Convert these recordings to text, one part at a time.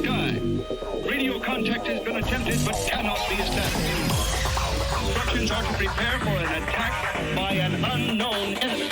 sky. Radio contact has been attempted but cannot be established. Instructions are to prepare for an attack by an unknown enemy.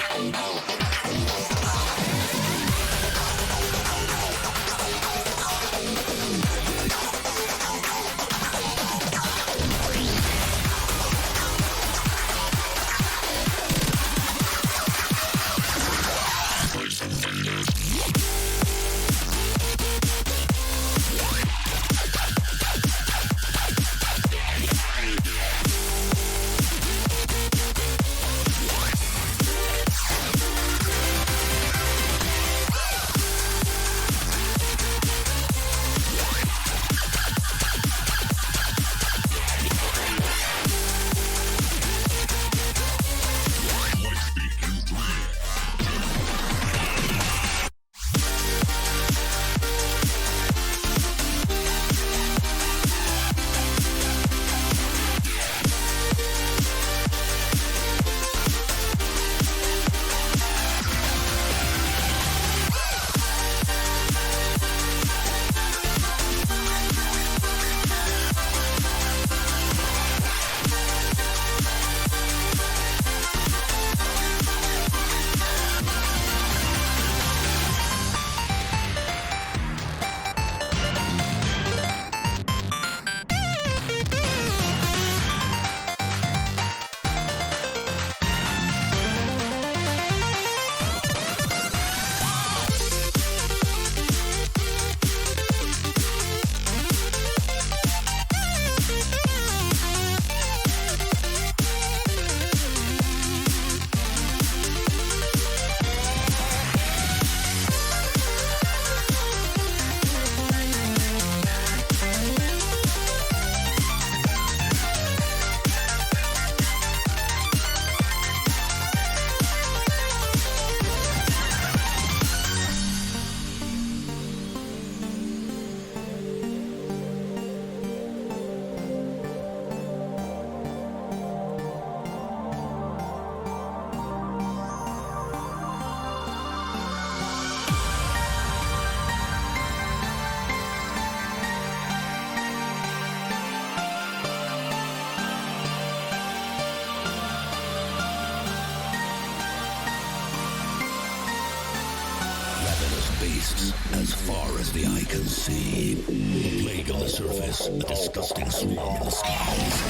As far as the eye can see, a plague on the surface, a disgusting swarm in the skies.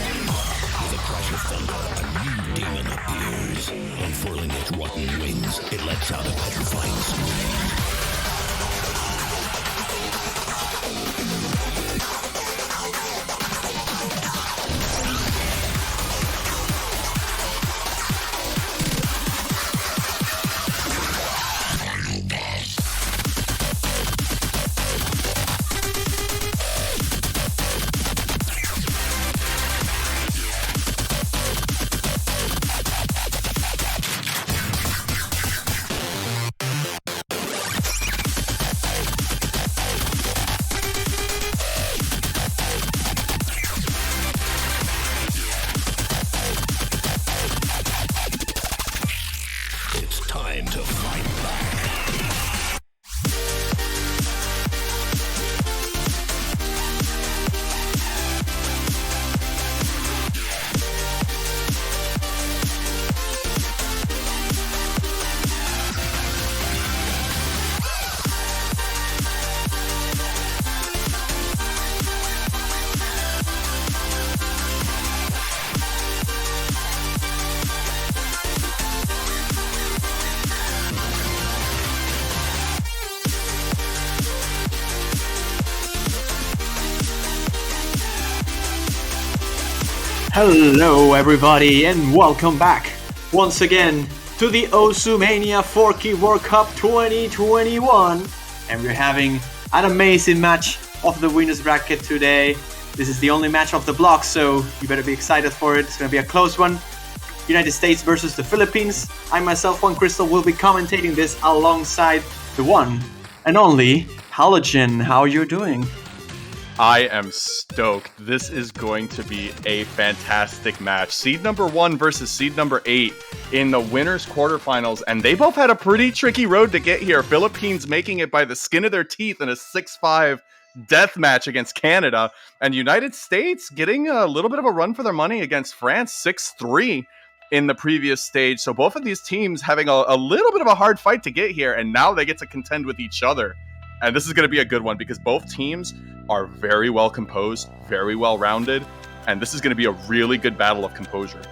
With a crash of thunder, a new demon appears. Unfurling its rotten wings, it lets out a petrifying scream. Hello everybody and welcome back once again to the Osumania 4K World Cup 2021, and we're having an amazing match of the winners bracket today. This is the only match of the block, so you better be excited for it. It's going to be a close one. United States versus the Philippines. I myself, Juan Crystal, will be commentating this alongside the one and only Halogen. How are you doing? I am stoked. This is going to be a fantastic match. Seed number 1 versus seed number 8 in the winners quarterfinals, and they both had a pretty tricky road to get here. Philippines making it by the skin of their teeth in a 6-5 death match against Canada, and United States getting a little bit of a run for their money against France 6-3 in the previous stage. So both of these teams having a little bit of a hard fight to get here, and now they get to contend with each other. And this is going to be a good one because both teams are very well composed, very well rounded, and this is going to be a really good battle of composure.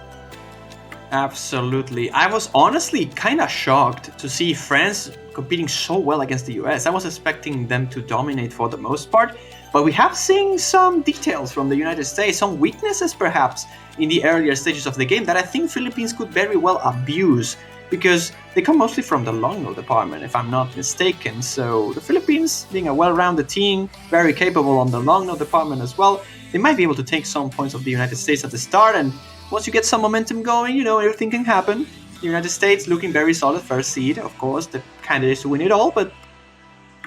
Absolutely. I was honestly kind of shocked to see France competing so well against the US. I was expecting them to dominate for the most part, but we have seen some details from the United States, some weaknesses perhaps in the earlier stages of the game that I think Philippines could very well abuse, because they come mostly from the long note department, if I'm not mistaken. So the Philippines, being a well-rounded team, very capable on the long note department as well, they might be able to take some points of the United States at the start, and once you get some momentum going, you know, everything can happen. The United States looking very solid, first seed, of course, the candidates to win it all, but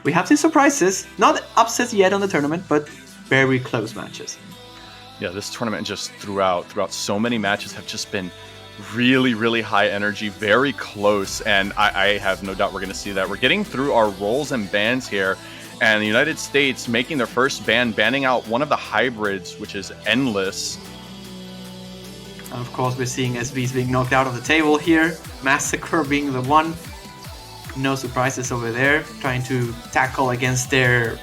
we have seen surprises. Not upsets yet on the tournament, but very close matches. Yeah, this tournament just throughout so many matches have just been really, really high energy, very close, and I have no doubt we're going to see that. We're getting through our roles and bans here, and the United States making their first ban, banning out one of the hybrids, which is Endless. And of course, we're seeing SBs being knocked out of the table here. Massacre being the one. No surprises over there. Trying to tackle against their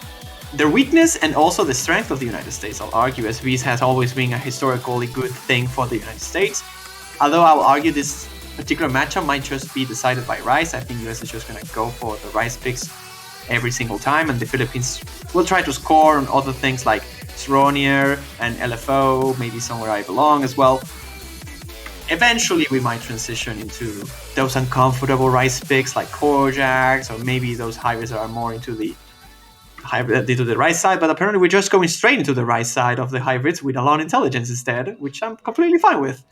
weakness and also the strength of the United States. I'll argue SBs has always been a historically good thing for the United States. Although I'll argue this particular matchup might just be decided by Rice. I think US is just going to go for the Rice picks every single time. And the Philippines will try to score on other things like Sronier and LFO. Maybe Somewhere I Belong as well. Eventually, we might transition into those uncomfortable Rice picks like Korjaks, or maybe those hybrids that are more into the right side. But apparently, we're just going straight into the right side of the hybrids with Alone Intelligence instead, which I'm completely fine with.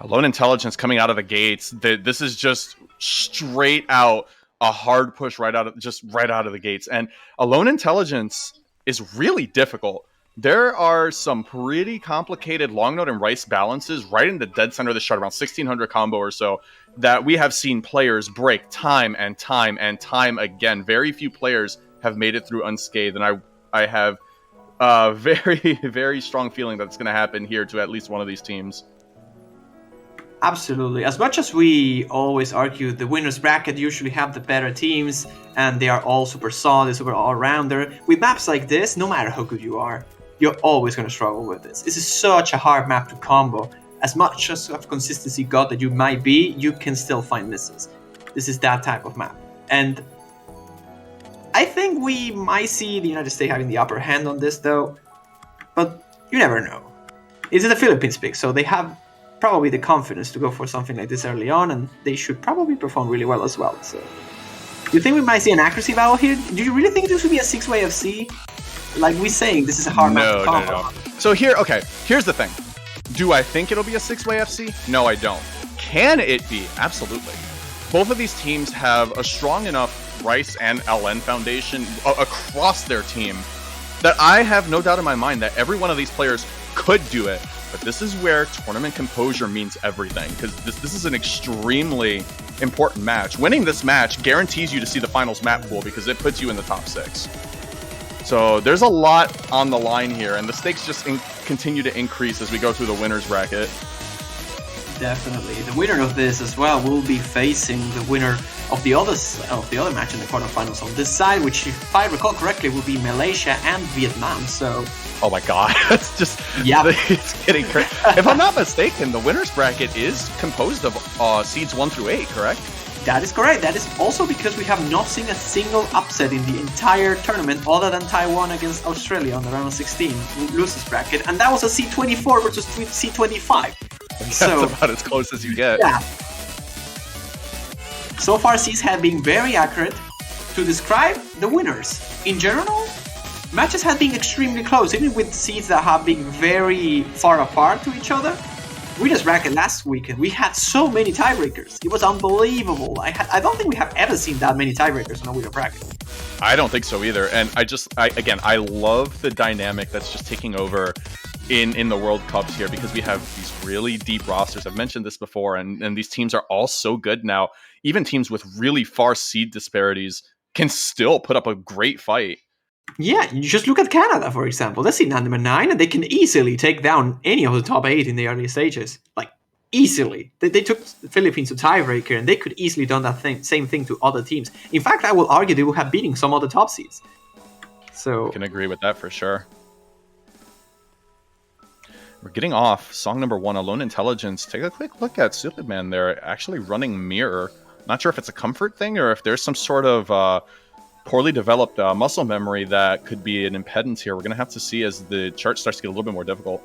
Alone Intelligence coming out of the gates. This is just straight out a hard push right out of the gates. And Alone Intelligence is really difficult. There are some pretty complicated long note and Rice balances right in the dead center of the shot, around 1600 combo or so, that we have seen players break time and time and time again. Very few players have made it through unscathed, and I have a very, very strong feeling that it's going to happen here to at least one of these teams. Absolutely. As much as we always argue the winners bracket usually have the better teams and they are all super solid, super all-rounder, with maps like this, no matter how good you are, you're always going to struggle with this. This is such a hard map to combo. As much as of consistency god that you might be, you can still find misses. This is that type of map. And I think we might see the United States having the upper hand on this though, but you never know. It's the Philippines pick, so they have probably the confidence to go for something like this early on, and they should probably perform really well as well. So, do you think we might see an accuracy battle here? Do you really think this would be a 6-way FC? Like we're saying, this is a hard map to combo. No. So here's the thing. Do I think it'll be a 6-way FC? No, I don't. Can it be? Absolutely. Both of these teams have a strong enough Rice and LN foundation across their team that I have no doubt in my mind that every one of these players could do it. But this is where tournament composure means everything, because this is an extremely important match. Winning this match guarantees you to see the finals map pool because it puts you in the top 6. So there's a lot on the line here, and the stakes just continue to increase as we go through the winners bracket. Definitely. The winner of this as well will be facing the winner of the other match in the quarterfinals on this side, which, if I recall correctly, will be Malaysia and Vietnam. So, oh my god, it's just it's getting crazy. If I'm not mistaken, the winners bracket is composed of seeds 1 through 8, correct? That is correct. That is also because we have not seen a single upset in the entire tournament other than Taiwan against Australia on the round of 16 losers bracket, and that was a C24 versus C25. That's so, about as close as you get. Yeah. So far, seeds have been very accurate to describe the winners. In general, matches have been extremely close, even with seeds that have been very far apart to each other. Winners bracket last weekend, we had so many tiebreakers. It was unbelievable. I don't think we have ever seen that many tiebreakers on a winner bracket. I don't think so either. And I love the dynamic that's just taking over in the World Cups here, because we have these really deep rosters. I've mentioned this before, and these teams are all so good now. Even teams with really far seed disparities can still put up a great fight. Yeah, you just look at Canada, for example. They sit number 9, and they can easily take down any of the top 8 in the early stages. Like, easily. They took the Philippines to tiebreaker, and they could easily done that same thing to other teams. In fact, I will argue they would have beaten some other top seeds. So I can agree with that for sure. We're getting off. Song number 1, Alone Intelligence. Take a quick look at Stupid Man there, actually running Mirror. Not sure if it's a comfort thing or if there's some sort of poorly developed muscle memory that could be an impedance here. We're going to have to see as the chart starts to get a little bit more difficult.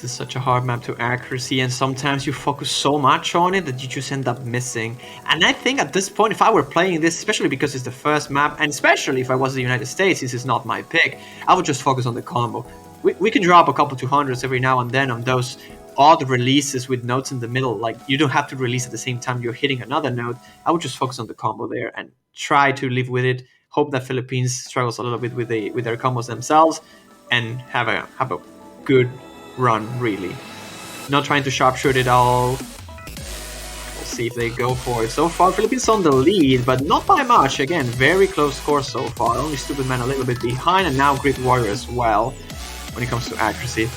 this is such a hard map to accuracy, and sometimes you focus so much on it that you just end up missing. And I think at this point, if I were playing this, especially because it's the first map, and especially if I was the United States, this is not my pick, I would just focus on the combo. We can drop a couple 200s every now and then on those odd releases with notes in the middle. Like, you don't have to release at the same time you're hitting another note. I would just focus on the combo there and try to live with it. Hope that Philippines struggles a little bit with their combos themselves, and have a good run, really. Not trying to sharpshoot it all. We'll see if they go for it. So far, Philippines on the lead, but not by much. Again, very close score so far. Only Stupid Man a little bit behind, and now Great Warrior as well when it comes to accuracy.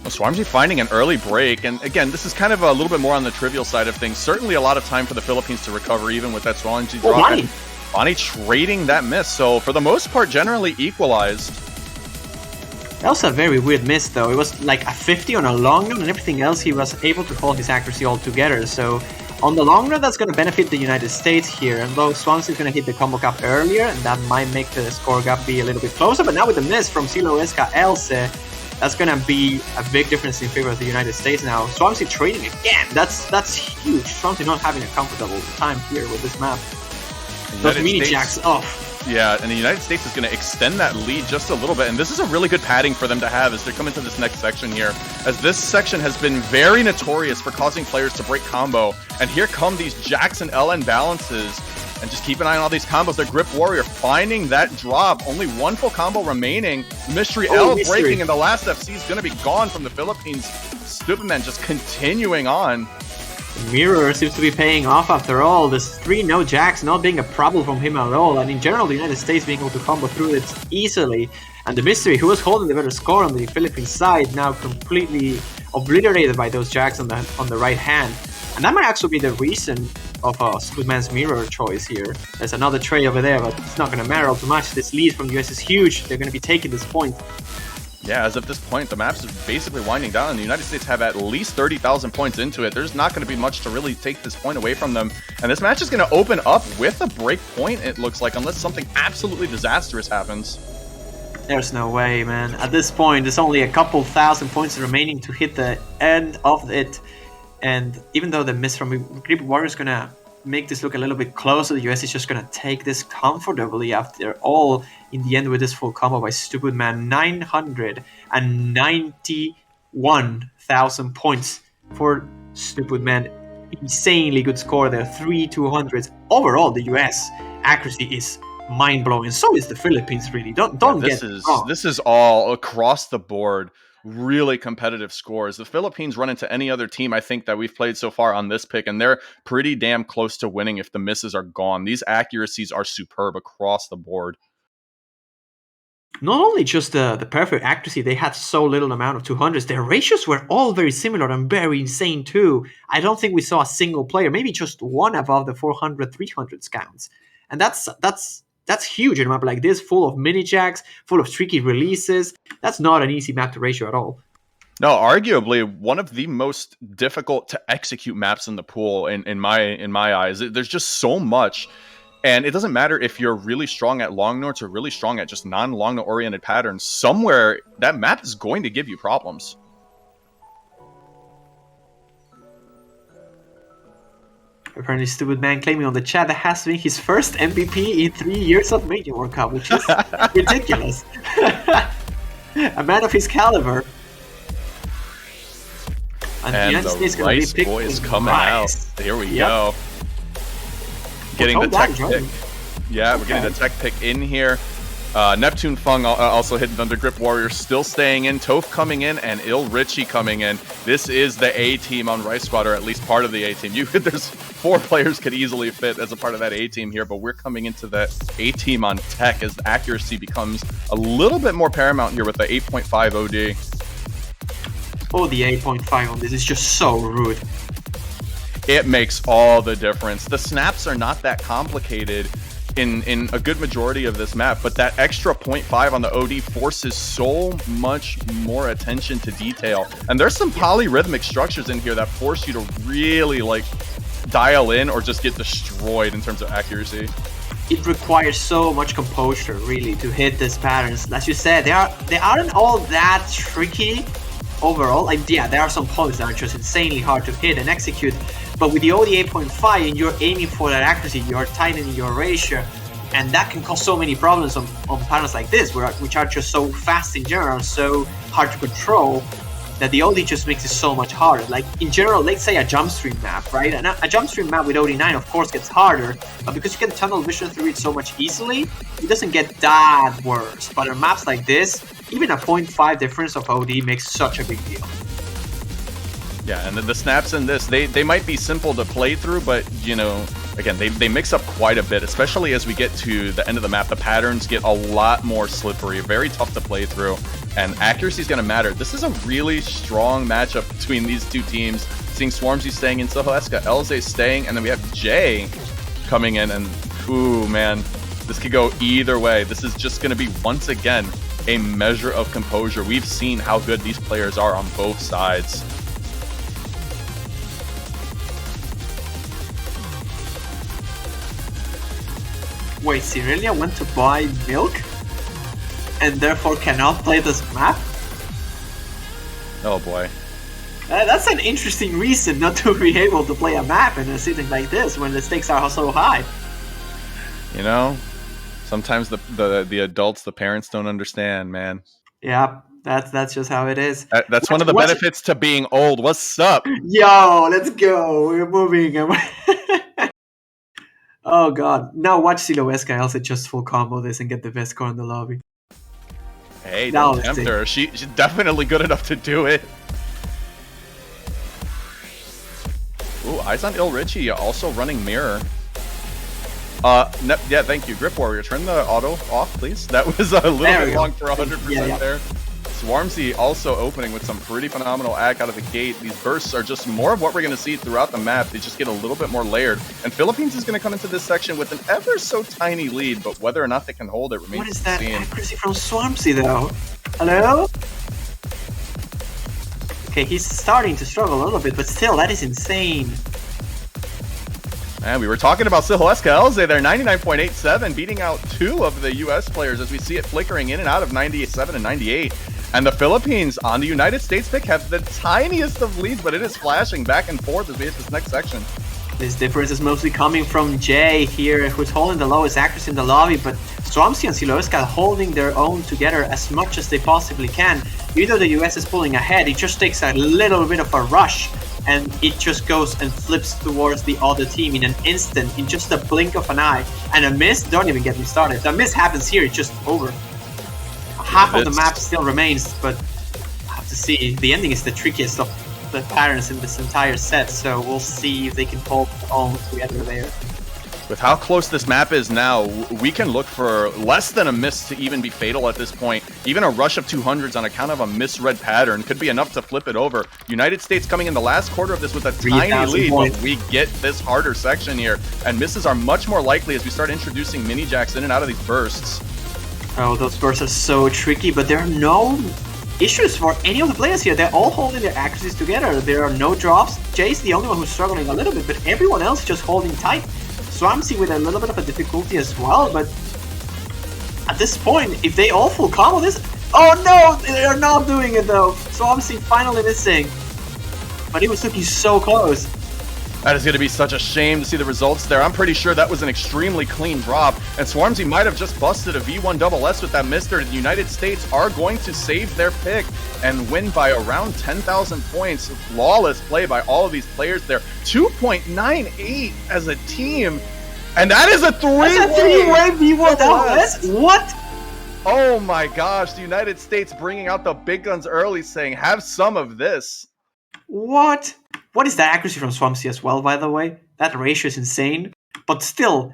Well, Swarmzy finding an early break, and again, this is kind of a little bit more on the trivial side of things. Certainly a lot of time for the Philippines to recover, even with that Swarmzy drop. Bonnie trading that miss, so for the most part, generally equalized. That was a very weird miss, though. It was like a 50 on a long run, and everything else he was able to hold his accuracy all together. So on the long run, that's going to benefit the United States here. And though Swansea is going to hit the combo gap earlier, and that might make the score gap be a little bit closer. But now with the miss from Silo Esca Else, that's going to be a big difference in favor of the United States now. Swansea trading again. That's huge. Swansea not having a comfortable time here with this map. Those mini jacks off. Yeah, and the United States is going to extend that lead just a little bit, and this is a really good padding for them to have as they're coming to this next section here, as this section has been very notorious for causing players to break combo, and here come these jacks and LN balances, and just keep an eye on all these combos. Their Grip Warrior finding that drop, only one full combo remaining, Mystery L breaking, and the last FC is going to be gone from the Philippines. Stupid Man just continuing on. Mirror seems to be paying off after all. This 3 no jacks not being a problem from him at all, and in general the United States being able to combo through it easily. And the Mystery, who was holding the better score on the Philippines side, now completely obliterated by those jacks on the right hand. And that might actually be the reason of Stupidman's Mirror choice here. There's another trade over there, but it's not going to matter all too much. This lead from the US is huge. They're going to be taking this point. Yeah, as of this point, the map's basically winding down, and the United States have at least 30,000 points into it. There's not going to be much to really take this point away from them. And this match is going to open up with a break point, it looks like, unless something absolutely disastrous happens. There's no way, man. At this point, there's only a couple thousand points remaining to hit the end of it. And even though the miss from Grip Warrior is going to make this look a little bit closer, the US is just going to take this comfortably after all in the end with this full combo by Stupid Man. 991,000 points for Stupid Man. Insanely good score there, 3 200s. Overall, the US accuracy is mind-blowing. So is the Philippines, really. Don't get me wrong. This is all across the board. Really competitive scores. The Philippines run into any other team, I think, that we've played so far on this pick, and they're pretty damn close to winning if the misses are gone. These accuracies are superb across the board. Not only just the perfect accuracy, they had so little amount of 200s. Their ratios were all very similar and very insane too. I don't think we saw a single player, maybe just one above the 400, 300s counts. And that's huge in a map like this, full of mini jacks, full of tricky releases. That's not an easy map to ratio at all. No, arguably one of the most difficult to execute maps in the pool in my eyes. There's just so much, and it doesn't matter if you're really strong at long notes or really strong at just non-long note oriented patterns. Somewhere that map is going to give you problems. Apparently, Stupid Man claiming on the chat that has been his first MVP in 3 years of Major World Cup, which is ridiculous. A man of his caliber. And the Rice boys coming out. Here we go. Getting the tech pick. Yeah, we're getting the tech pick in here. Neptune Fung also hitting Thunder Grip Warrior, still staying in. Toph coming in, and Il Richie coming in. This is the A team on Rice Squad, or at least part of the A team. There's 4 players could easily fit as a part of that A team here, but we're coming into the A team on tech as the accuracy becomes a little bit more paramount here with the 8.5 OD. Oh, the 8.5 on this is just so rude. It makes all the difference. The snaps are not that complicated in a good majority of this map, but that extra 0.5 on the OD forces so much more attention to detail. And there's some polyrhythmic structures in here that force you to really like dial in or just get destroyed in terms of accuracy. It requires so much composure really to hit these patterns. As you said, they aren't all that tricky overall. Like, yeah, there are some points that are just insanely hard to hit and execute, but with the OD 8.5 and you're aiming for that accuracy, you're tightening your ratio, and that can cause so many problems on patterns like this, which are just so fast in general, so hard to control, that the OD just makes it so much harder. Like, in general, let's say a jump stream map, right? And a jump stream map with OD9 of course gets harder, but because you can tunnel vision through it so much easily, it doesn't get that worse. But on maps like this, even a 0.5 difference of OD makes such a big deal. Yeah, and then the snaps in this, they might be simple to play through, but, you know, again, they mix up quite a bit, especially as we get to the end of the map. The patterns get a lot more slippery, very tough to play through, and accuracy is going to matter. This is a really strong matchup between these two teams. Seeing Swarmzy staying in, Silhoeska, Elze staying, and then we have Jay coming in, and, ooh, man, this could go either way. This is just going to be, once again, a measure of composure. We've seen how good these players are on both sides. Wait, Sirelia went to buy milk? And therefore cannot play this map? Oh boy. That's an interesting reason not to be able to play a map in a setting like this when the stakes are so high. You know, sometimes the adults, the parents don't understand, man. Yeah, that's just how it is. That's one of the benefits to being old. What's up? Yo, let's go. We're moving. Oh god. Now watch Silhoeska also just full combo this and get the best score in the lobby. Hey, don't tempt her. She's definitely good enough to do it. Ooh, eyes on Il Richie, also running mirror. Yeah, thank you. Grip Warrior, turn the auto off, please. That was a little bit long for 100% there. Swarmzy also opening with some pretty phenomenal ag out of the gate. These bursts are just more of what we're going to see throughout the map. They just get a little bit more layered. And Philippines is going to come into this section with an ever so tiny lead, but whether or not they can hold it remains What is to that be seen. accuracy from Swarmzy though? Hello? Okay, he's starting to struggle a little bit, but still, that is insane. And we were talking about Silhoeska Elze there, 99.87, beating out 2 of the US players as we see it flickering in and out of 97 and 98. And the Philippines on the United States pick have the tiniest of leads, but it is flashing back and forth as we hit this next section. This difference is mostly coming from Jay here, who's holding the lowest accuracy in the lobby, but Swarmzy and Silhoeska holding their own together as much as they possibly can. Even though the US is pulling ahead, it just takes a little bit of a rush, and it just goes and flips towards the other team in an instant, in just a blink of an eye. And a miss, don't even get me started. The miss happens here, it's just over. Half of the map still remains, but I have to see. The ending is the trickiest of the patterns in this entire set, so we'll see if they can hold all together there. With how close this map is now, we can look for less than a miss to even be fatal at this point. Even a rush of 200s on account of a misread pattern could be enough to flip it over. United States coming in the last quarter of this with a tiny lead, but we get this harder section here. And misses are much more likely as we start introducing mini jacks in and out of these bursts. Oh, those bursts are so tricky, but there are no issues for any of the players here. They're all holding their accuracies together. There are no drops. Jay's the only one who's struggling a little bit, but everyone else just holding tight. Swarmzy with a little bit of a difficulty as well, but at this point, if they all full combo this... Oh no! They're not doing it though! Swarmzy finally missing. But he was looking so close. That is going to be such a shame to see the results there. I'm pretty sure that was an extremely clean drop, and Swarmzy might have just busted a V1 double S with that mister. The United States are going to save their pick and win by around 10,000 points. Flawless play by all of these players there. 2.98 as a team, and that is a three-way V1 double S? What? Oh my gosh, the United States bringing out the big guns early, saying, have some of this. What? What is the accuracy from Swampsy as well, by the way? That ratio is insane. But still,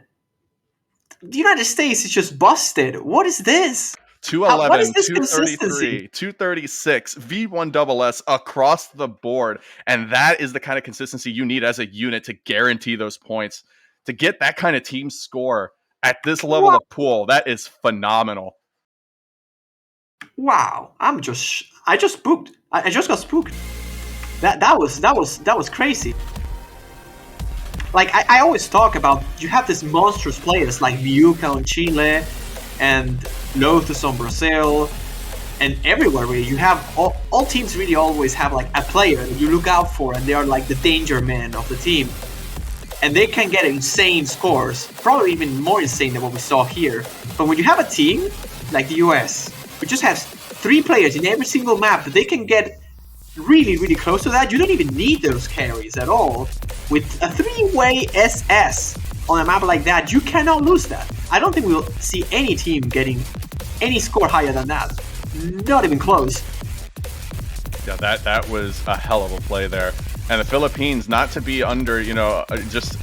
the United States is just busted. What is this? 211, What is this 233, consistency? 236, V1SS across the board. And that is the kind of consistency you need as a unit to guarantee those points. To get that kind of team score at this level What? of pool, that is phenomenal. Wow, I just spooked. I just got spooked. That was crazy. Like I always talk about, you have these monstrous players like Viuca on Chile and Lotus on Brazil, and everywhere really you have all teams really always have like a player that you look out for, and they are like the danger man of the team, and they can get insane scores, probably even more insane than what we saw here. But when you have a team like the US, who just has 3 players in every single map that they can get really, really close to that, you don't even need those carries at all. With a 3-way SS on a map like that, you cannot lose that. I don't think we'll see any team getting any score higher than that. Not even close. Yeah, that was a hell of a play there. And the Philippines, not to be under, just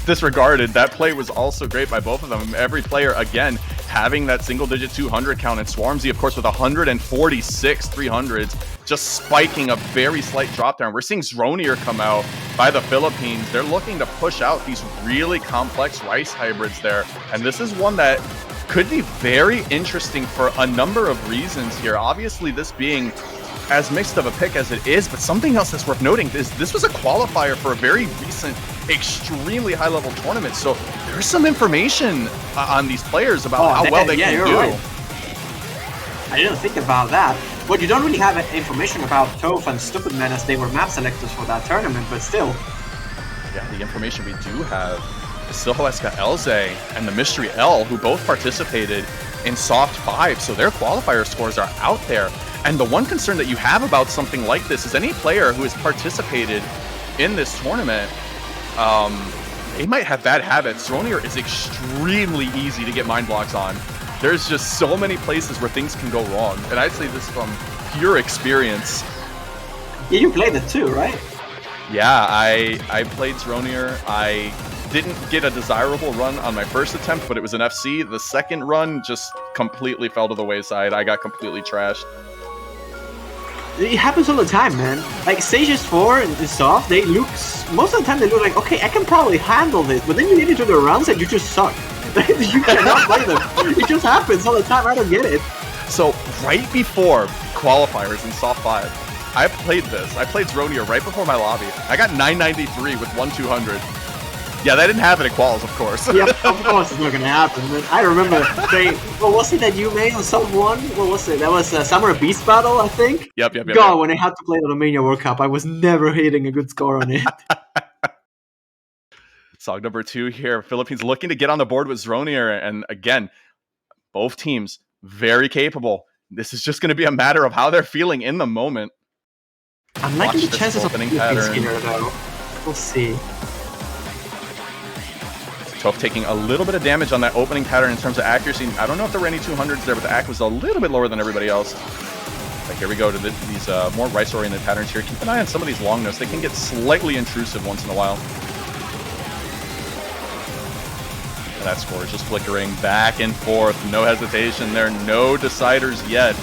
disregarded, that play was also great by both of them. Every player, again, having that single-digit 200 count, and Swarmzy, of course, with 146 300s, just spiking a very slight drop down. We're seeing Zronier come out by the Philippines. They're looking to push out these really complex rice hybrids there. And this is one that could be very interesting for a number of reasons here. Obviously, this being as mixed of a pick as it is, but something else that's worth noting is this was a qualifier for a very recent, extremely high-level tournament. So there's some information on these players about how well they can do. Right. I didn't think about that. But you don't really have information about Toph and Stupid Man as they were map selectors for that tournament, but still. Yeah, the information we do have is Silhoeska Elze and the Mystery L, who both participated in Soft 5, so their qualifier scores are out there. And the one concern that you have about something like this is any player who has participated in this tournament, they might have bad habits. Zronier is extremely easy to get mind blocks on. There's just so many places where things can go wrong. And I'd say this from pure experience. Yeah, you played it too, right? Yeah, I played Zronier. I didn't get a desirable run on my first attempt, but it was an FC. The second run just completely fell to the wayside. I got completely trashed. It happens all the time, man. Like Stages 4 and Soft, they look, most of the time they look like, okay, I can probably handle this, but then you get into the runs and you just suck. You cannot play them. It just happens all the time. I don't get it. So right before qualifiers in Soft 5, I played this. I played Zronier right before my lobby. I got 993 with 1-200. Yeah, that didn't happen at quals, of course. Yeah, of course it's not gonna happen. But I remember saying, what was it that you made on Soft 1? What was it? That was Summer Beast Battle, I think? Yep. God, when I had to play the Romania World Cup, I was never hitting a good score on it. Song number 2 here. Philippines looking to get on the board with Zronier. And again, both teams very capable. This is just going to be a matter of how they're feeling in the moment. I'm liking the chances of opening Philippines pattern here, though. We'll see. Toph taking a little bit of damage on that opening pattern in terms of accuracy. I don't know if there were any 200s there, but the AC was a little bit lower than everybody else. But here we go to these more rice-oriented patterns here. Keep an eye on some of these long notes. They can get slightly intrusive once in a while. And that score is just flickering back and forth. No hesitation there. No deciders yet.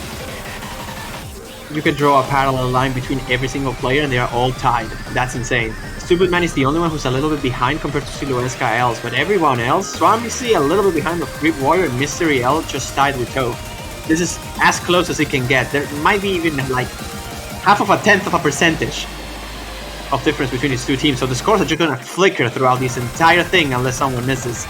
You can draw a parallel line between every single player and they are all tied. That's insane. Stupid Man is the only one who's a little bit behind compared to Silhoeska Els, but everyone else, Swampsy a little bit behind with Grip Warrior and Mystery L just tied with Toph. This is as close as it can get. There might be even like half of a tenth of a percentage of difference between these two teams, so the scores are just gonna flicker throughout this entire thing unless someone misses.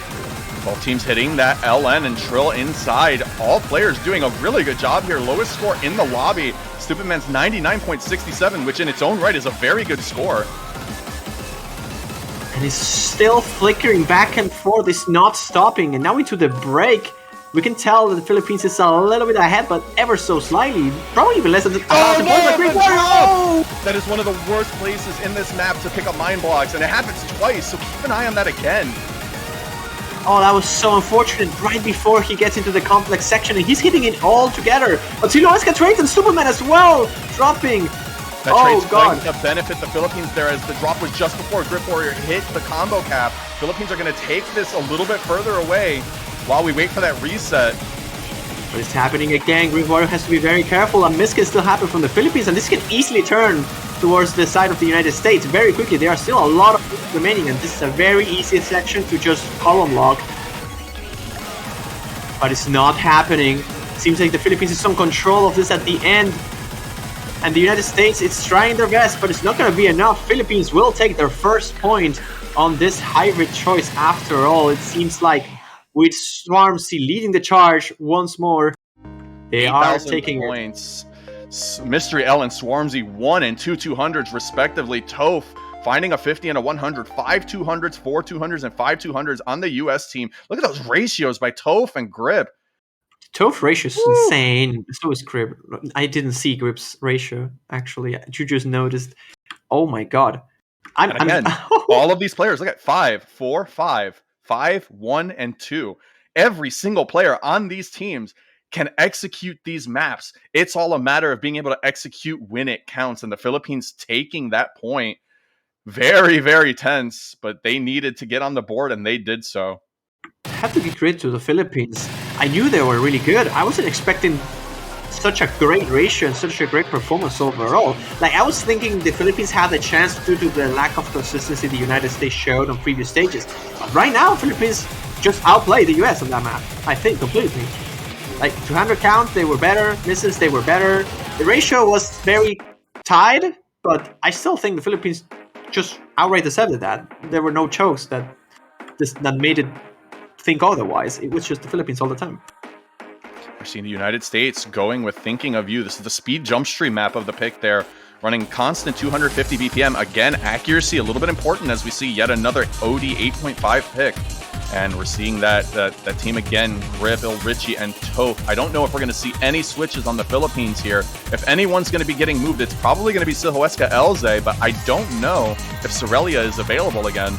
Both teams hitting that LN and Trill inside. All players doing a really good job here. Lowest score in the lobby. Stupid Man's 99.67, which in its own right is a very good score. And it's still flickering back and forth. It's not stopping. And now into the break, we can tell that the Philippines is a little bit ahead, but ever so slightly. Probably even less than the... That is one of the worst places in this map to pick up mind blocks, and it happens twice, so keep an eye on that again. Oh, that was so unfortunate right before he gets into the complex section, and he's hitting it all together. But Silueska trades and Superman as well, dropping. That Oh, trade's God. going to benefit the Philippines there as the drop was just before Grip Warrior hit the combo cap. Philippines are going to take this a little bit further away while we wait for that reset. But it's happening again. Grip Warrior has to be very careful. A miss can still happen from the Philippines, and this can easily turn towards the side of the United States very quickly. There are still a lot of moves remaining, and this is a very easy section to just column lock. But it's not happening. Seems like the Philippines is some control of this at the end. And the United States, it's trying their best, but it's not going to be enough. Philippines will take their first point on this hybrid choice after all. It seems like with Swarmzy leading the charge once more. They are taking points. Mystery L and Swarmzy 1 and 2 200s respectively. Toph finding a 50 and a 100, 5 200s, 4 200s, and 5 200s on the US team. Look at those ratios by Toph and Grip. Toph ratio is insane. So is Grip. I didn't see Grip's ratio, actually. You just noticed. Oh my god. Again, all of these players, look at 5, 4, 5, 5, 1, and 2. Every single player on these teams can execute these maps. It's all a matter of being able to execute when it counts. And the Philippines taking that point, very, very tense, but they needed to get on the board and they did so. I have to give credit to the Philippines. I knew they were really good. I wasn't expecting such a great ratio and such a great performance overall. Like, I was thinking the Philippines had a chance due to the lack of consistency the United States showed on previous stages. But right now, Philippines just outplayed the US on that map, I think, completely. Like, 200 count, they were better. Misses, they were better. The ratio was very tied, but I still think the Philippines just outright decided that. There were no chokes that made it think otherwise. It was just the Philippines all the time. We're seeing the United States going with Thinking of You. This is the speed jump stream map of the pick there. Running constant 250 BPM. Again, accuracy a little bit important as we see yet another OD 8.5 pick. And we're seeing that team again, Grip, Richie, and Toph. I don't know if we're going to see any switches on the Philippines here. If anyone's going to be getting moved, it's probably going to be Silueska Elze, but I don't know if Sorelia is available again.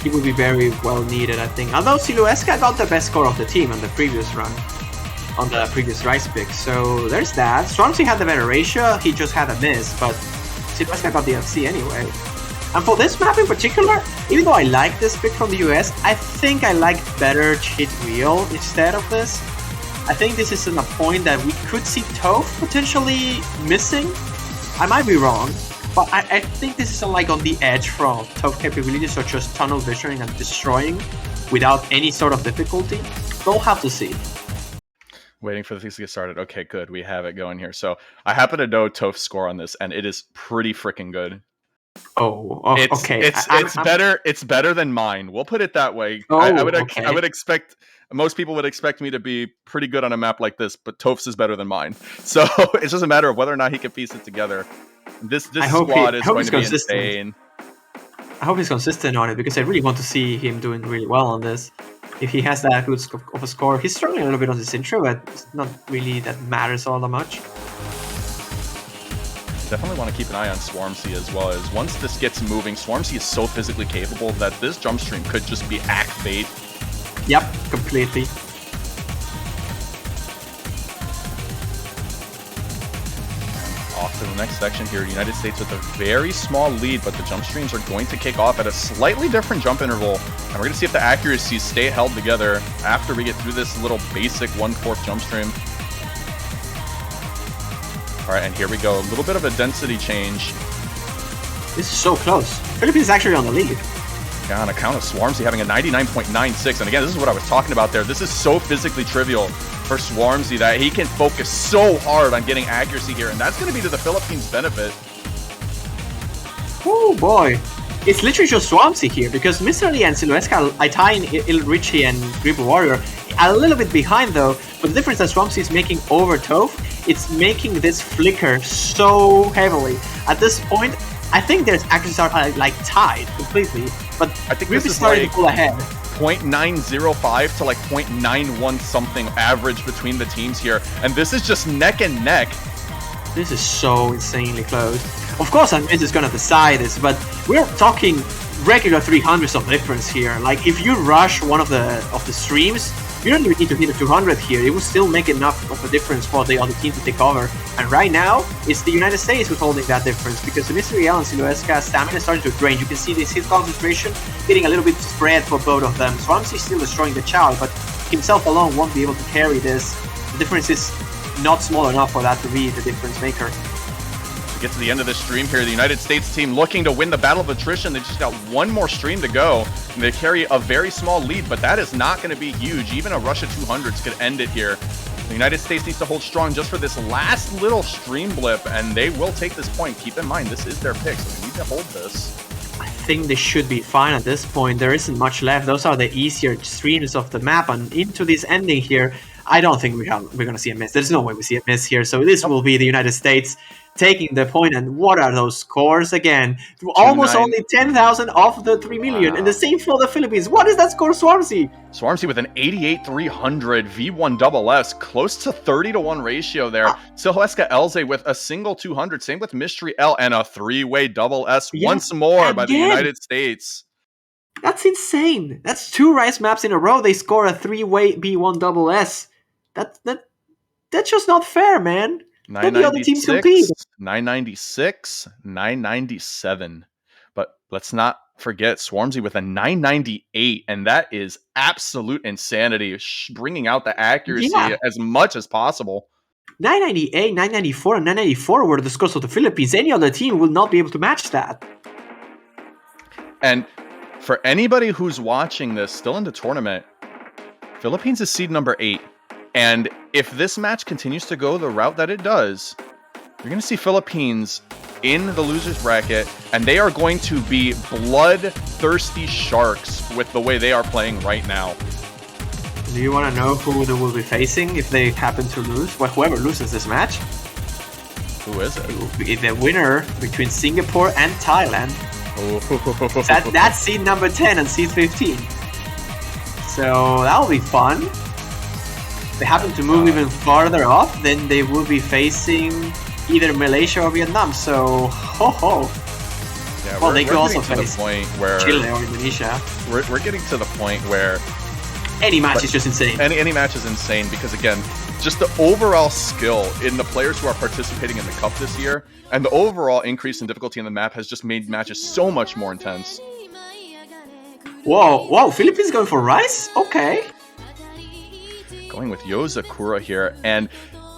He would be very well needed, I think. Although Silueska got the best score of the team on the previous run, on the previous Rice pick. So there's that. Swarmzy had the better ratio, he just had a miss, but Silueska got the FC anyway. And for this map in particular, even though I like this pick from the US, I think I like better Cheat Wheel instead of this. I think this is in a point that we could see Toph potentially missing. I might be wrong, but I think this is like on the edge from Toph capabilities, such as tunnel visioning and destroying without any sort of difficulty. We'll have to see. Waiting for the things to get started. Okay, good. We have it going here. So I happen to know Toph's score on this, and it is pretty freaking good. Okay. It's better than mine. We'll put it that way. I would expect most people would expect me to be pretty good on a map like this, but Toph's is better than mine. So it's just a matter of whether or not he can piece it together. This squad is going to be insane. I hope he's consistent on it because I really want to see him doing really well on this. If he has that good of a score, he's struggling a little bit on this intro, but it's not really that matters all that much. Definitely want to keep an eye on Swarmzy as well, as once this gets moving, Swarmzy is so physically capable that this jump stream could just be act bait. Yep, completely. Off to the next section here, United States with a very small lead, but the jump streams are going to kick off at a slightly different jump interval, and we're going to see if the accuracies stay held together after we get through this little basic 1/4 jump stream. All right, and here we go. A little bit of a density change. This is so close. Philippines is actually on the lead. Yeah, on account of Swarmzy having a 99.96. And again, this is what I was talking about there. This is so physically trivial for Swarmzy that he can focus so hard on getting accuracy here. And that's going to be to the Philippines' benefit. Oh boy. It's literally just Swarmzy here because Mr. Lee and Silueska, I tie in Richie and Grip Warrior a little bit behind though. But the difference that Swarmzy is making over Toph, it's making this flicker so heavily. At this point, I think their accuracies are like tied completely. But I think Grip this is is starting like to pull ahead. 0.905 to like 0.91 something average between the teams here. And this is just neck and neck. This is so insanely close. Of course, Miz is going to decide this, but we're talking regular 300s of difference here. Like if you rush one of the streams, you don't even need to hit a 200 here. It will still make enough of a difference for the other team to take over. And right now, it's the United States who's holding that difference because the Mystery L and Siluesca's stamina is starting to drain. You can see this hit concentration getting a little bit spread for both of them. Swampsy's still destroying the Chow, but himself alone won't be able to carry this. The difference is not small enough for that to be the difference maker. To get to the end of this stream here, the United States team looking to win the battle of attrition. They just got one more stream to go, and they carry a very small lead, but that is not going to be huge. Even a rush of 200s could end it here. The United States needs to hold strong just for this last little stream blip, and they will take this point. Keep in mind, this is their pick, so they need to hold this. I think they should be fine at this point. There isn't much left. Those are the easier streams of the map, and into this ending here, I don't think we're going to see a miss. There's no way we see a miss here, so this will be the United States taking the point. And what are those scores again? Almost only 10,000 off the 3 million. Wow. And the same for the Philippines. What is that score, Swampsy? Swampsy with an 88,300 V1 double S, close to 30-to-1 ratio there. Siluesca Elze with a single 200. Same with Mystery L and a 3-way double S once more by the United States. That's insane. That's 2 Rise maps in a row. They score a 3-way B1 double S. That's just not fair, man. Let the other teams compete. 996, 997. But let's not forget Swampsy with a 998, and that is absolute insanity, bringing out the accuracy as much as possible. 998, 994, and 994 were the scores of the Philippines. Any other team will not be able to match that. And for anybody who's watching this still in the tournament, Philippines is seed number 8. And if this match continues to go the route that it does, you're going to see Philippines in the loser's bracket, and they are going to be bloodthirsty sharks with the way they are playing right now. Do you want to know who they will be facing if they happen to lose? Well, whoever loses this match. Who is it? It will be the winner between Singapore and Thailand. That's seed number 10 and seed 15. So that'll be fun. If they happen to move even farther up, then they will be facing either Malaysia or Vietnam. So, Yeah, well, they could also face the point where Chile or Indonesia. We're getting to the point where any match is just insane. Any match is insane because, again, just the overall skill in the players who are participating in the Cup this year and the overall increase in difficulty in the map has just made matches so much more intense. Whoa, Philippines going for Rice? Okay. Going with Yozakura here, and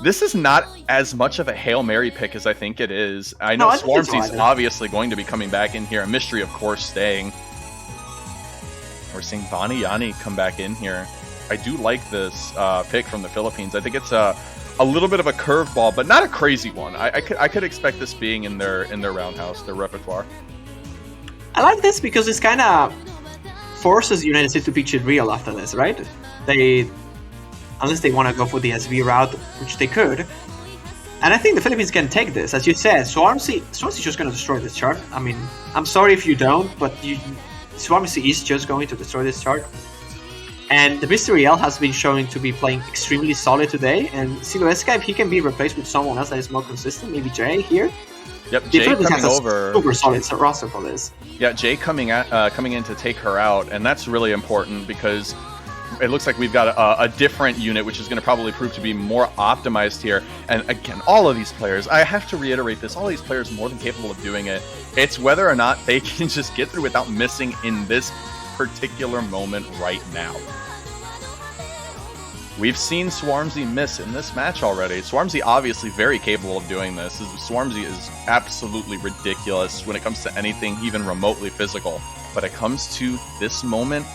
this is not as much of a Hail Mary pick as I think it is. I know Swampsy's obviously going to be coming back in here, and Mystery, of course, staying. We're seeing Bani Yani come back in here. I do like this pick from the Philippines. I think it's a little bit of a curveball, but not a crazy one. I could expect this being in their roundhouse, their repertoire. I like this because it's kind of forces the United States to pitch it real after this, right? Unless they want to go for the SV route, which they could. And I think the Philippines can take this. As you said, Swampsy's just going to destroy this chart. I mean, I'm sorry if you don't, but Swampsy is just going to destroy this chart. And the Mystery L has been showing to be playing extremely solid today. And Siluesca, if he can be replaced with someone else that is more consistent, maybe Jay here. Yep, Jay coming over. Super solid roster for this. Yeah, Jay coming in to take her out, and that's really important because it looks like we've got a different unit, which is going to probably prove to be more optimized here. And again, all of these players, I have to reiterate this, all of these players are more than capable of doing it. It's whether or not they can just get through without missing in this particular moment right now. We've seen Swampsy miss in this match already. Swampsy obviously very capable of doing this. Swampsy is absolutely ridiculous when it comes to anything even remotely physical. But it comes to this moment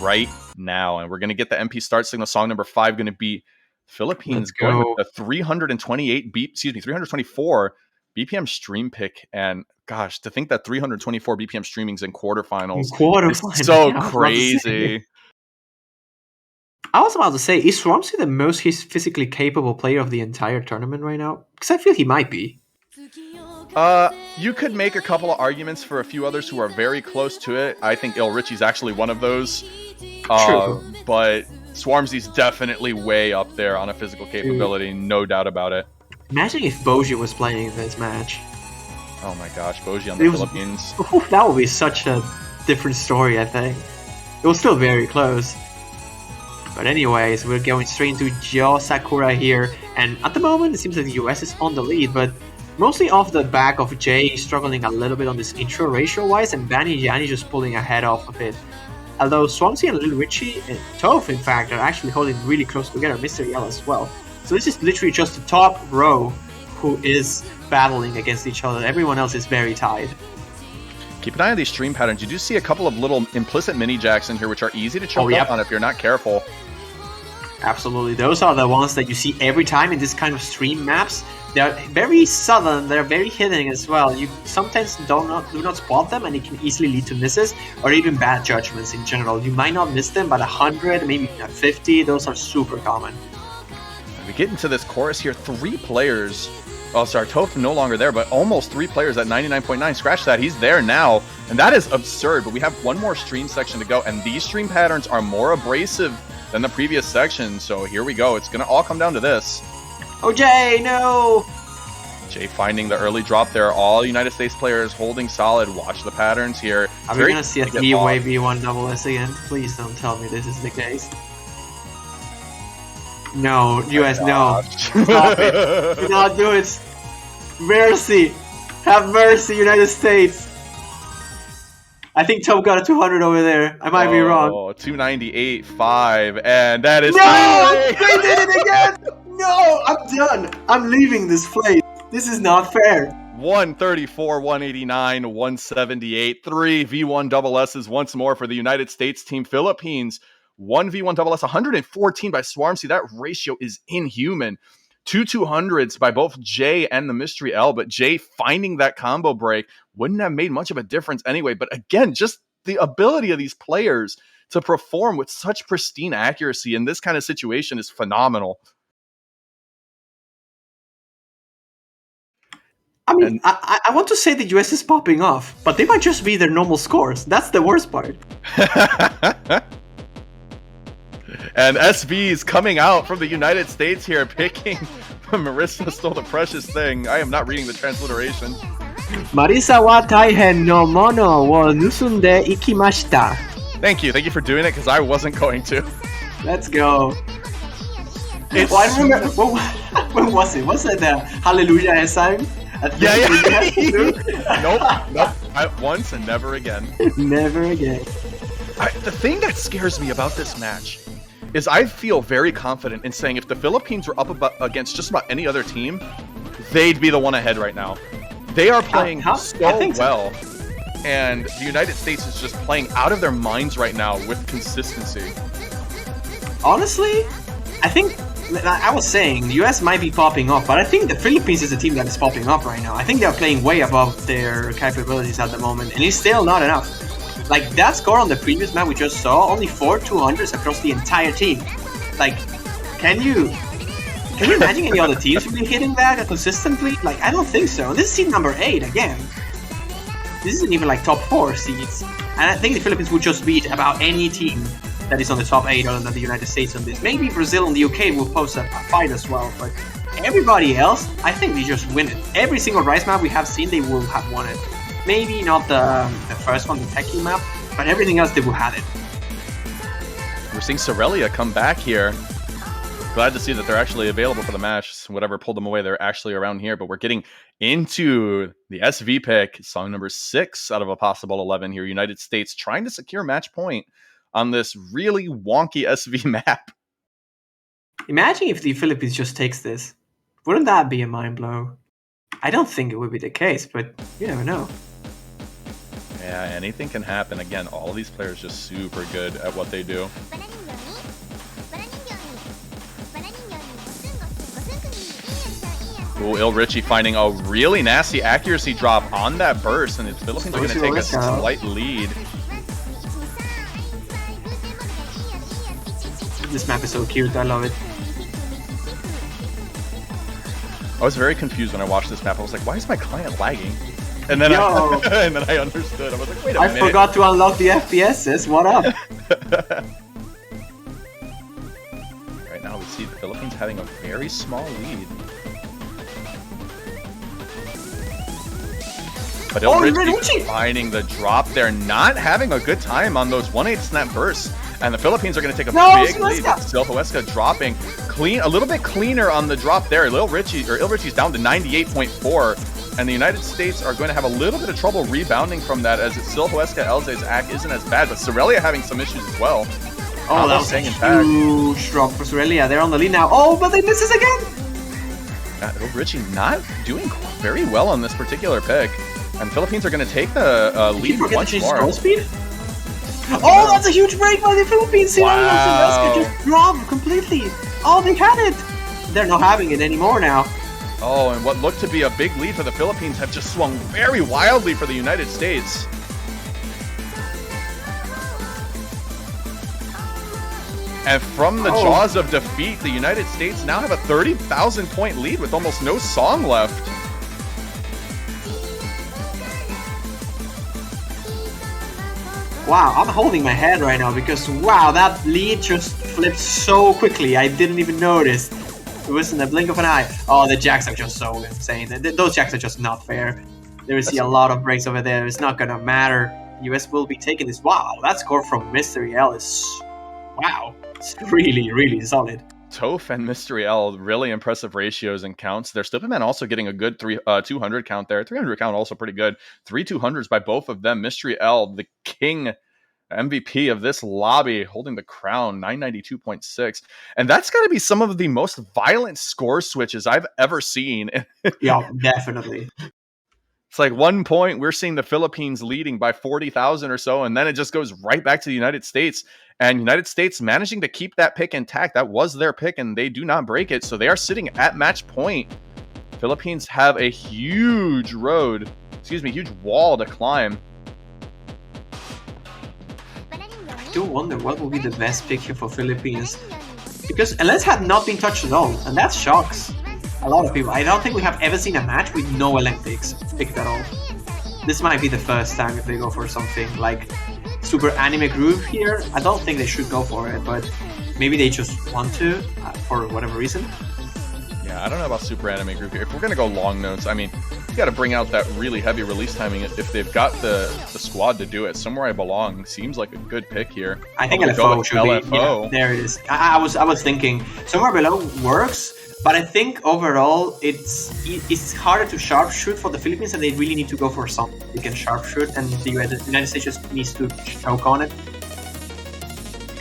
right now, and we're going to get the MP start signal. Song number 5 going to be Philippines going with the 324 BPM stream pick. And gosh, to think that 324 BPM streaming's in quarterfinals is so crazy. I was about to say, is Swampsy the most physically capable player of the entire tournament right now? Because I feel he might be. You could make a couple of arguments for a few others who are very close to it. I think Il Richie's actually one of those. True. But Swampsy's definitely way up there on a physical capability, no doubt about it. Imagine if Boji was playing this match. Oh my gosh, Boji on the Philippines. That would be such a different story, I think. It was still very close. But anyways, we're going straight into Joe Sakura here, and at the moment it seems that the US is on the lead, but mostly off the back of Jay struggling a little bit on this intro ratio-wise, and Banny Gianni just pulling ahead off of it. Although Swansea and Lil Richie and Toph, in fact, are actually holding really close together, Mr. Yell as well. So this is literally just the top row who is battling against each other. Everyone else is very tied. Keep an eye on these stream patterns. You do see a couple of little implicit mini jacks in here, which are easy to choke up on if you're not careful. Absolutely. Those are the ones that you see every time in this kind of stream maps. They're very sudden, they're very hidden as well. You sometimes do not spot them, and it can easily lead to misses or even bad judgments in general. You might not miss them, but 100, maybe 50, those are super common. We get into this chorus here. 3 players. Oh, sorry, Toph no longer there, but almost 3 players at 99.9. Scratch that, he's there now. And that is absurd, but we have one more stream section to go, and these stream patterns are more abrasive than the previous section. So here we go. It's going to all come down to this. Oh, Jay, no! Jay finding the early drop there. All United States players holding solid. Watch the patterns here. Are we going to see a 3-way V1SS again? Please don't tell me this is the case. No, US, no. Stop it. Do not do it. Mercy. Have mercy, United States. I think Toph got a 200 over there. I might be wrong. Oh, 298.5, and that is... No! They did it again! No! I'm done. I'm leaving this place. This is not fair. 134, 189, 178. 3 V1SSs once more for the United States team. Philippines, 1 V1SS, 114 by Swansea. That ratio is inhuman. 2 200s by both Jay and the Mystery L, but Jay finding that combo break wouldn't have made much of a difference anyway. But again, just the ability of these players to perform with such pristine accuracy in this kind of situation is phenomenal. I mean, I want to say the US is popping off, but they might just be their normal scores. That's the worst part. And SB is coming out from the United States here, picking Marissa stole the precious thing. I am not reading the transliteration. Marisa wa taihen no mono wo nusunde ikimashita. Thank you for doing it, because I wasn't going to. Let's go. Well, I remember, when was it? Was it the Hallelujah sign? Yeah. Nope. Once and never again. Never again. The thing that scares me about this match is I feel very confident in saying if the Philippines were up against just about any other team, they'd be the one ahead right now. They are playing so well, and the United States is just playing out of their minds right now with consistency. Honestly, I think, I was saying, the US might be popping off, but I think the Philippines is the team that is popping off right now. I think they're playing way above their capabilities at the moment, and it's still not enough. Like, that score on the previous map we just saw, only 4 200s across the entire team. Like, can you imagine any other teams really hitting that consistently? Like, I don't think so. This is seed number 8 again. This isn't even like top 4 seeds. And I think the Philippines would just beat about any team that is on the top 8 other than the United States on this. Maybe Brazil and the UK will pose a fight as well, but everybody else, I think they just win it. Every single Rise map we have seen, they will have won it. Maybe not the first one, the Techie map, but everything else they will have it. We're seeing Sorelia come back here. Glad to see that they're actually available for the match. Whatever pulled them away, they're actually around here. But we're getting into the SV pick, song number 6 out of a possible 11 here. United States trying to secure match point on this really wonky SV map. Imagine if the Philippines just takes this. Wouldn't that be a mind blow? I don't think it would be the case, but you never know. Yeah, anything can happen. Again, all of these players just super good at what they do. Ooh, Il Richie finding a really nasty accuracy drop on that burst, and the Philippines are going to take a slight lead. This map is so cute, I love it. I was very confused when I watched this map. I was like, why is my client lagging? And then, and then I understood. I was like, wait a minute. I forgot to unlock the FPSs. What up? Right now, we see the Philippines having a very small lead. But Oh, Richie finding the drop there, not having a good time on those 1/8 snap bursts. And the Philippines are going to take a big lead. Silhuesca dropping a little bit cleaner on the drop there. Il Richie's down to 98.4. And the United States are going to have a little bit of trouble rebounding from that, as Silhuesca Elze's act isn't as bad, but Sorelia having some issues as well. Oh, that was a huge drop for Sorelia. They're on the lead now. Oh, but they misses again! Richie not doing very well on this particular pick. And Philippines are going to take the lead once more. Goal speed? Oh, that's a huge break by the Philippines! Wow. Just dropped completely. Oh, they had it! They're not having it anymore now. Oh, and what looked to be a big lead for the Philippines have just swung very wildly for the United States. And from the jaws of defeat, the United States now have a 30,000 point lead with almost no song left. Wow, I'm holding my head right now because, wow, that lead just flipped so quickly. I didn't even notice. It was in the blink of an eye. Oh, the jacks are just so insane. Those jacks are just not fair. There is a lot of breaks over there. It's not gonna matter. US will be taking this. Wow, that score from Mystery L is... Wow. It's really, really solid. Toph and Mystery L, really impressive ratios and counts. Their Stupid Man also getting a good 200 count there. 300 count also pretty good. 3 200s by both of them. Mystery L, the king MVP of this lobby, holding the crown, 992.6. And that's got to be some of the most violent score switches I've ever seen. Yeah, definitely. It's like 1 point, we're seeing the Philippines leading by 40,000 or so, and then it just goes right back to the United States. And United States managing to keep that pick intact. That was their pick, and they do not break it. So they are sitting at match point. Philippines have a huge huge wall to climb. I do wonder what will be the best pick here for Philippines. Because LS had not been touched at all, and that shocks a lot of people. I don't think we have ever seen a match with no LM picks picked at all. This might be the first time if they go for something like super anime groove here. I don't think they should go for it, but maybe they just want to for whatever reason. Yeah, I don't know about super anime groove here. If we're going to go long notes, I mean, you got to bring out that really heavy release timing if they've got the squad to do it. Somewhere I Belong seems like a good pick here. I think LFO should be. Yeah, there it is. I was thinking Somewhere Below works, but I think overall it's harder to sharpshoot for the Philippines, and they really need to go for something they can sharpshoot, and the United States just needs to choke on it.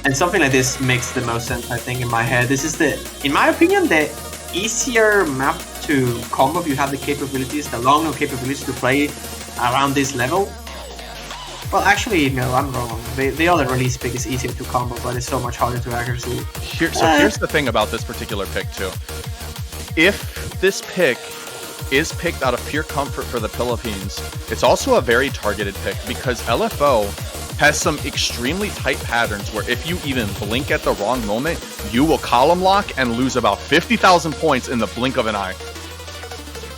And something like this makes the most sense, I think, in my head. This is in my opinion, the easier map to combo if you have the capabilities, the long note capabilities to play around this level. Well, actually, no, I'm wrong. The other release pick is easier to combo, but it's so much harder to accuracy. Here's the thing about this particular pick, too. If this pick is picked out of pure comfort for the Philippines, it's also a very targeted pick because LFO has some extremely tight patterns where if you even blink at the wrong moment, you will column lock and lose about 50,000 points in the blink of an eye.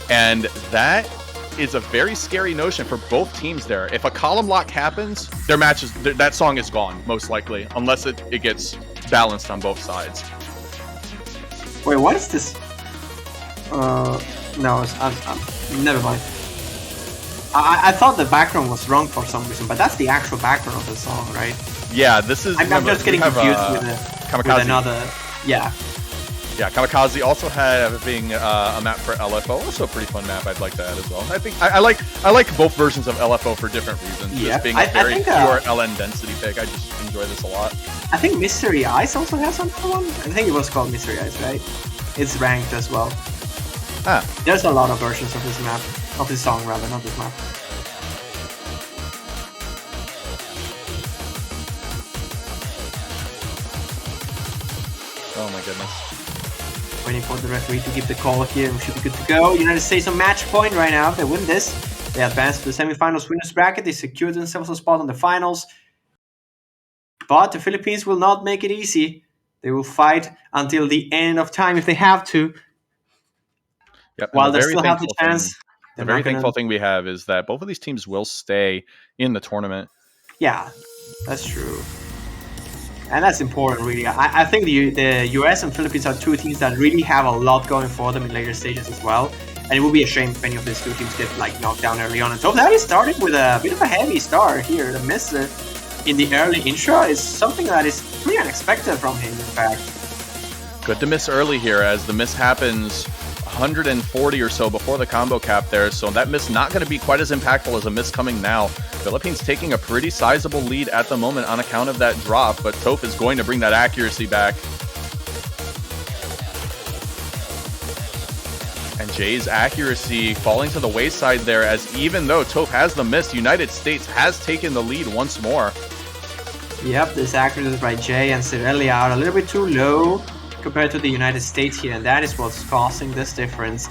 And that is a very scary notion for both teams there. If a column lock happens, that song is gone, most likely, unless it gets balanced on both sides. Wait, what is this? No, never mind. I thought the background was wrong for some reason, but that's the actual background of the song, right? Yeah, this is... I'm just getting confused with another... Yeah. Yeah, Kamikaze also having a map for LFO, also a pretty fun map. I'd like to add as well. I think I like both versions of LFO for different reasons. Yeah, just being a very pure LN density pick, I just enjoy this a lot. I think Mystery Eyes also has another one. I think it was called Mystery Eyes, right? It's ranked as well. Ah, there's a lot of versions of this map, of this song rather, not this map. oh my goodness. Waiting for the referee to give the call here. We should be good to go. United States on match point right now. If they win this, they advance to the semifinals winners bracket. They secure themselves a spot on the finals. But the Philippines will not make it easy. They will fight until the end of time if they have to. Yep. While they still have the chance. The very thankful thing we have is that both of these teams will stay in the tournament. Yeah, that's true. And that's important, really. I think the US and Philippines are two teams that really have a lot going for them in later stages as well. And it would be a shame if any of these two teams get like knocked down early on. And so that is starting with a bit of a heavy start here. The miss in the early intro is something that is pretty unexpected from him, in fact. Good to miss early here, as the miss happens 140 or so before the combo cap there, so that miss not going to be quite as impactful as a miss coming now. Philippines taking a pretty sizable lead at the moment on account of that drop, but Toph is going to bring that accuracy back. And Jay's accuracy falling to the wayside there, as even though Toph has the miss, United States has taken the lead once more. Yep, this accuracy by Jay and Cirelli are a little bit too low compared to the United States here, and that is what's causing this difference.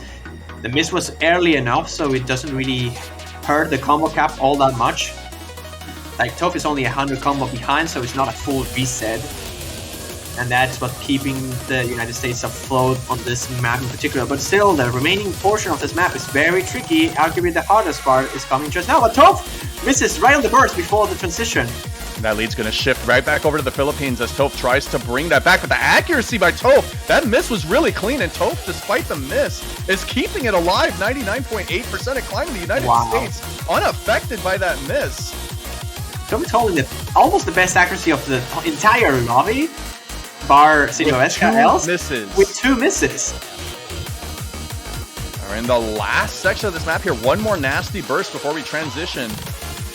The miss was early enough, so it doesn't really hurt the combo cap all that much. Like, Toph is only 100 combo behind, so it's not a full reset. And that's what's keeping the United States afloat on this map in particular. But still, the remaining portion of this map is very tricky. Arguably the hardest part is coming just now. But Toph misses right on the burst before the transition. That lead's going to shift right back over to the Philippines as Toph tries to bring that back. But the accuracy by Toph, that miss was really clean. And Toph, despite the miss, is keeping it alive. 99.8% at climbing the United States, unaffected by that miss. Toph is holding almost the best accuracy of the entire lobby. Bar Sinoveska else with 2 misses. We're in the last section of this map here. One more nasty burst before we transition.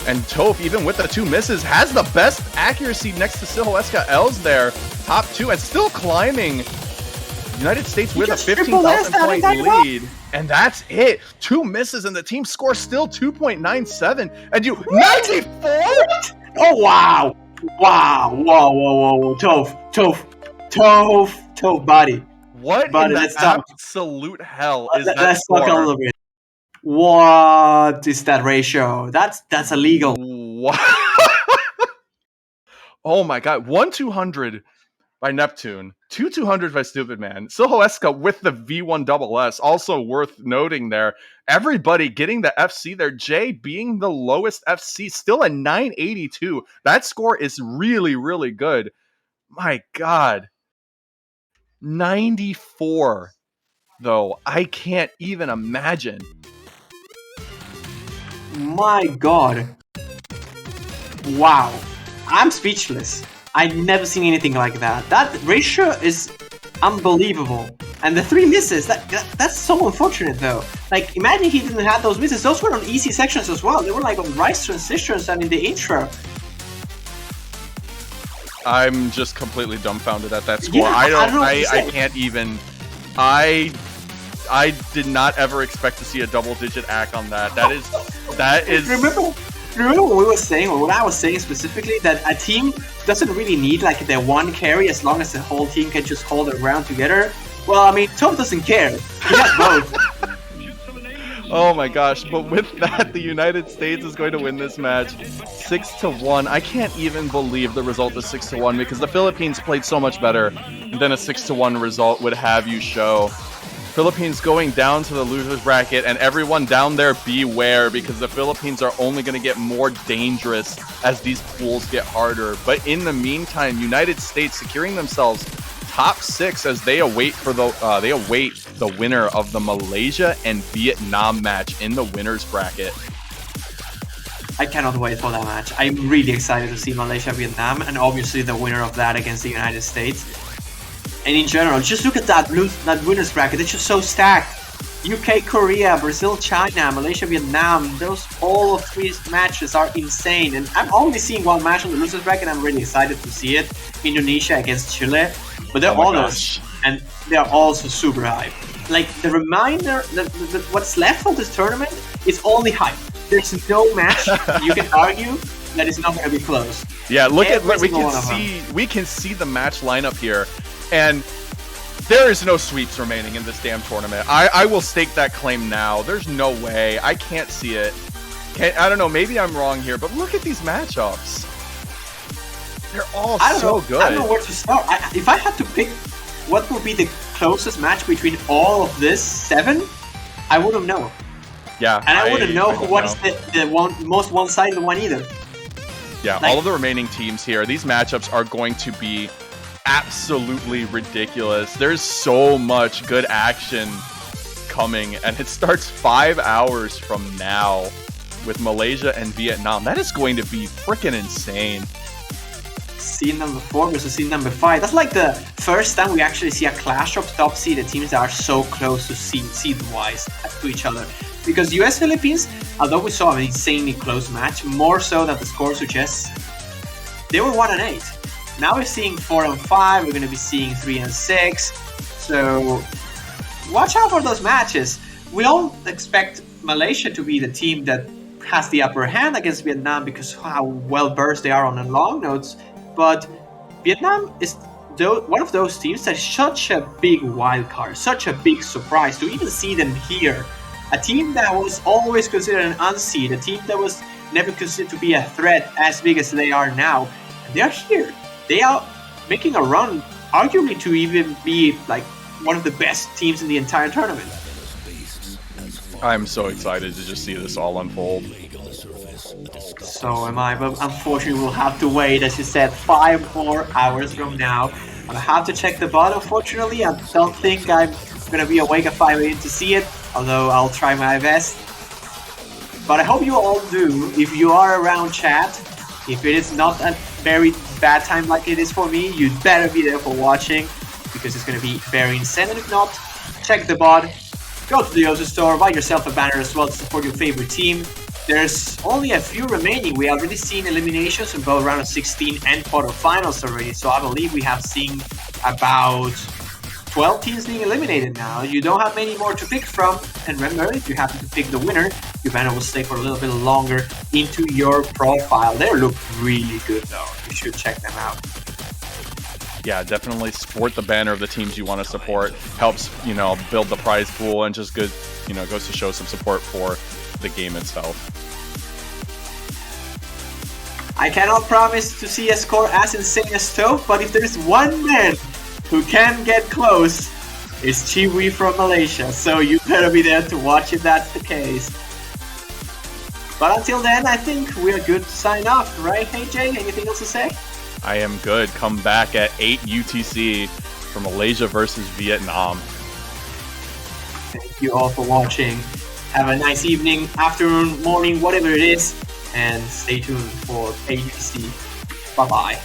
And Toph, even with the 2 misses, has the best accuracy next to Silhoeska Els there. Top 2 and still climbing. United States with a 15,000 point lead. And that's it. 2 misses and the team score still 2.97. And you 94? Oh wow. Wow. Whoa. Toph, buddy. What buddy, in the absolute hell is that? Let's talk a little bit. What is that ratio? That's illegal. What? Oh my god. 1-200 by Neptune. 2-200 by Stupid Man. Silhoeska with the V1SS. Also worth noting there. Everybody getting the FC there. Jay being the lowest FC. Still a 982. That score is really, really good. My god. 94, though. I can't even imagine. My god. Wow. I'm speechless. I've never seen anything like that. That ratio is unbelievable. And the 3 misses, that's so unfortunate though. Like, imagine he didn't have those misses. Those were on easy sections as well. They were like on Rice transitions and in the intro. I'm just completely dumbfounded at that score. Yeah, I can't even. I did not ever expect to see a double-digit act on that. That is. Remember what we were saying, or what I was saying specifically, that a team doesn't really need like the one carry as long as the whole team can just hold their ground together. Well, I mean, Toph doesn't care. He has both. Oh my gosh, but with that, the United States is going to win this match 6-1. I can't even believe the result is 6-1 because the Philippines played so much better than a 6-1 result would have you show. Philippines going down to the losers bracket, and everyone down there beware because the Philippines are only going to get more dangerous as these pools get harder. But in the meantime, United States securing themselves top 6 as they await the winner of the Malaysia and Vietnam match in the winners bracket. I cannot wait for that match. I'm really excited to see Malaysia, Vietnam, and obviously the winner of that against the United States. And in general, just look at that winners bracket. It's just so stacked. UK, Korea, Brazil, China, Malaysia, Vietnam. All 3 matches are insane. And I'm only seeing one match on the losers bracket. I'm really excited to see it. Indonesia against Chile. But they're honest, and they're also super hype. Like, the reminder that what's left of this tournament is only hype. There's no match you can argue that is not going to be close. Yeah, look at what we can see the match lineup here, and there is no sweeps remaining in this damn tournament. I will stake that claim now. There's no way. I can't see it. I don't know. Maybe I'm wrong here, but look at these matchups. They're all so good. I don't know where to start. If I had to pick what would be the closest match between all of this 7, I wouldn't know. Yeah. And I wouldn't know what's the most one-sided one either. Yeah, all of the remaining teams here, these matchups are going to be absolutely ridiculous. There's so much good action coming, and it starts 5 hours from now with Malaysia and Vietnam. That is going to be freaking insane. Seed number 4 versus seed number 5. That's like the first time we actually see a clash of top seeded teams that are so close to seed-wise to each other. Because US Philippines, although we saw an insanely close match, more so than the score suggests, they were 1-8. Now we're seeing 4-5. We're going to be seeing 3-6. So watch out for those matches. We don't expect Malaysia to be the team that has the upper hand against Vietnam because how well versed they are on the long notes. But Vietnam is one of those teams that is such a big wild card, such a big surprise to even see them here. A team that was always considered an unseed, a team that was never considered to be a threat as big as they are now. And they are here. They are making a run, arguably to even be like one of the best teams in the entire tournament. I'm so excited to just see this all unfold. So am I, but unfortunately we'll have to wait, as you said, 5 more hours from now. I have to check the VOD. Unfortunately, I don't think I'm gonna be awake at 5 AM to see it, although I'll try my best. But I hope you all do. If you are around chat, if it is not a very bad time like it is for me, you'd better be there for watching, because it's gonna be very insane. And if not, check the VOD, go to the Osu store, buy yourself a banner as well to support your favorite team. There's only a few remaining. We already seen eliminations in both round of 16 and quarterfinals already, so I believe we have seen about 12 teams being eliminated now. You don't have many more to pick from, and remember, if you happen to pick the winner, your banner will stay for a little bit longer into your profile. They look really good though. You should check them out. Yeah, definitely support the banner of the teams you want to support. Helps, build the prize pool, and just good, goes to show some support for the game itself. I cannot promise to see a score as insane as Toph, but if there's one man who can get close, it's Chiwi from Malaysia, so you better be there to watch if that's the case. But until then, I think we're good to sign off, right? Hey Jay, anything else to say? I am good. Come back at 8 UTC for Malaysia versus Vietnam. Thank you all for watching. Have a nice evening, afternoon, morning, whatever it is, and stay tuned for 8 UTC. Bye-bye.